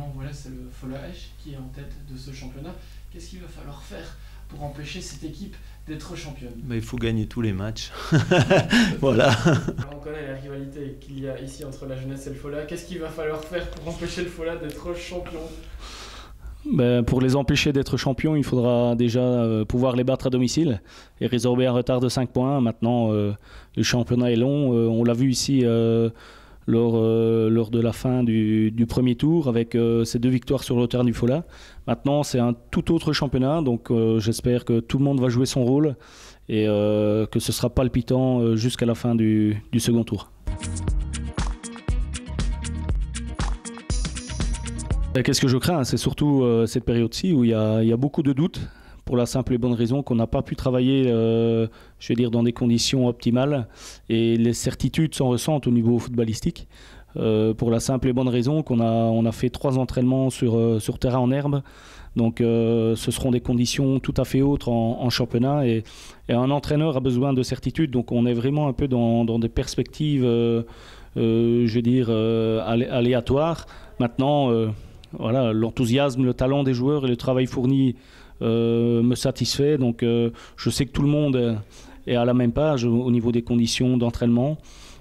maintenant, voilà, c'est le Fola Esch qui est en tête de ce championnat. Qu'est-ce qu'il va falloir faire pour empêcher cette équipe d'être championne? Il faut gagner tous les matchs. Voilà. Alors, on connaît la rivalité qu'il y a ici entre la jeunesse et le Fola. Qu'est-ce qu'il va falloir faire pour empêcher le Fola d'être champion? Pour les empêcher d'être champions, il faudra déjà pouvoir les battre à domicile et résorber un retard de 5 points. Maintenant, le championnat est long. On l'a vu ici lors de la fin du premier tour avec ces 2 victoires sur le terrain du Fola. Maintenant, c'est un tout autre championnat, donc j'espère que tout le monde va jouer son rôle et que ce sera palpitant jusqu'à la fin du second tour. Qu'est-ce que je crains? C'est surtout cette période-ci où il y a beaucoup de doutes, pour la simple et bonne raison qu'on n'a pas pu travailler je veux dire, dans des conditions optimales, et les certitudes s'en ressentent au niveau footballistique, pour la simple et bonne raison qu'on a fait 3 entraînements sur terrain en herbe. Donc ce seront des conditions tout à fait autres en championnat, et un entraîneur a besoin de certitudes. Donc on est vraiment un peu dans des perspectives je veux dire aléatoires. Maintenant voilà, l'enthousiasme, le talent des joueurs et le travail fourni me satisfait. Donc je sais que tout le monde est à la même page au niveau des conditions d'entraînement.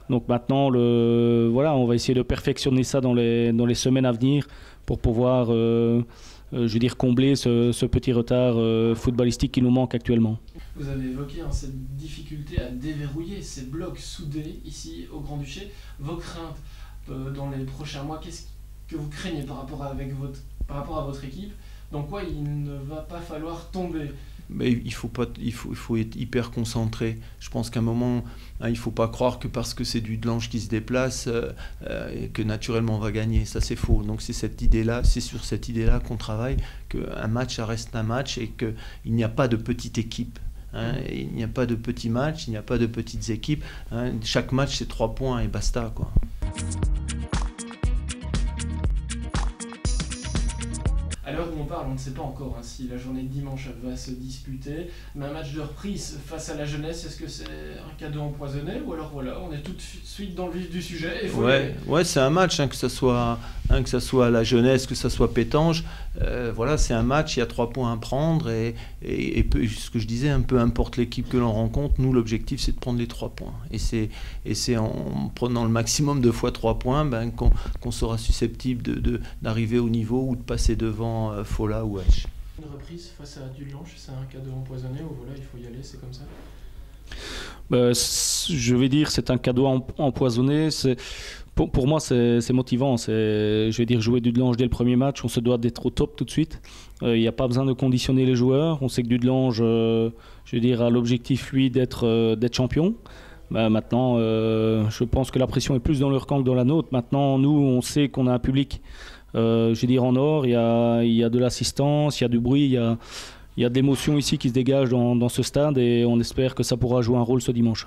Donc maintenant, voilà, on va essayer de perfectionner ça dans les semaines à venir pour pouvoir je veux dire, combler ce petit retard footballistique qui nous manque actuellement. Vous avez évoqué cette difficulté à déverrouiller ces blocs soudés ici au Grand-Duché. Vos craintes dans les prochains mois, qu'est-ce que vous craignez par rapport à votre équipe? Dans quoi il ne va pas falloir tomber? Mais il faut être hyper concentré. Je pense qu'à un moment, il ne faut pas croire que parce que c'est du Dudelange qui se déplace, que naturellement on va gagner. Ça, c'est faux. Donc c'est sur cette idée-là qu'on travaille, qu'un match, ça reste un match, et qu'il n'y a pas de petite équipe. Il n'y a pas de petits matchs, il n'y a pas de petites équipes. Chaque match, c'est 3 points et basta, quoi. À l'heure où on parle, on ne sait pas encore si la journée de dimanche va se disputer, mais un match de reprise face à la jeunesse, est-ce que c'est un cadeau empoisonné, ou alors voilà, on est tout de suite dans le vif du sujet? Ouais, c'est un match, que ça soit à la jeunesse, que ça soit Pétange, voilà, c'est un match, il y a 3 points à prendre, et ce que je disais, peu importe l'équipe que l'on rencontre, nous l'objectif c'est de prendre les 3 points, et c'est en prenant le maximum de fois 3 points qu'on sera susceptible d'arriver au niveau ou de passer devant Fola ou Esch. Une reprise face à Dudelange, c'est un cadeau empoisonné, ou voilà, il faut y aller, c'est comme ça? Je vais dire c'est un cadeau empoisonné. Pour moi c'est motivant. Je vais dire jouer Dudelange dès le premier match, on se doit d'être au top tout de suite. Il n'y a pas besoin de conditionner les joueurs. On sait que Dudelange je veux dire, a l'objectif lui d'être champion. Maintenant je pense que la pression est plus dans leur camp que dans la nôtre. Maintenant nous on sait qu'on a un public je veux dire en or, il y a de l'assistance, il y a du bruit, il y a de l'émotion ici qui se dégage dans ce stade, et on espère que ça pourra jouer un rôle ce dimanche.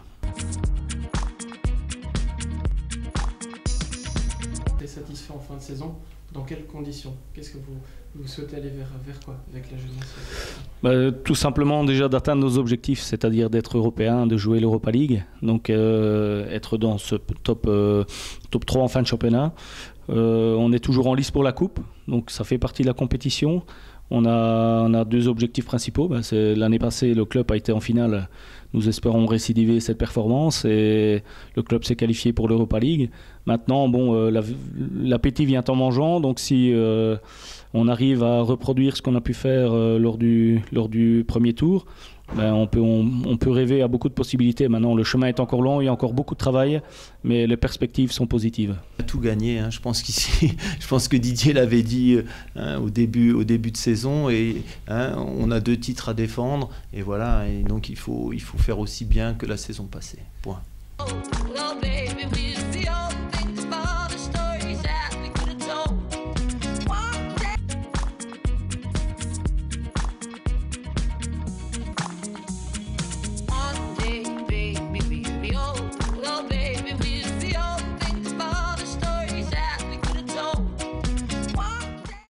Vous êtes satisfait en fin de saison? Dans quelles conditions? Qu'est-ce que vous souhaitez aller vers quoi avec la jeunesse? Tout simplement déjà d'atteindre nos objectifs, c'est-à-dire d'être européen, de jouer l'Europa League, donc être dans ce top 3 en fin de championnat. On est toujours en lice pour la coupe, donc ça fait partie de la compétition. On a 2 objectifs principaux. L'année passée, le club a été en finale. Nous espérons récidiver cette performance, et le club s'est qualifié pour l'Europa League. Maintenant, l'appétit vient en mangeant, donc si on arrive à reproduire ce qu'on a pu faire lors du premier tour, on peut rêver à beaucoup de possibilités. Maintenant, le chemin est encore long, il y a encore beaucoup de travail, mais les perspectives sont positives. On a tout gagné, je pense que Didier l'avait dit au début de saison, et on a 2 titres à défendre, et voilà, et donc il faut faire aussi bien que la saison passée. Point.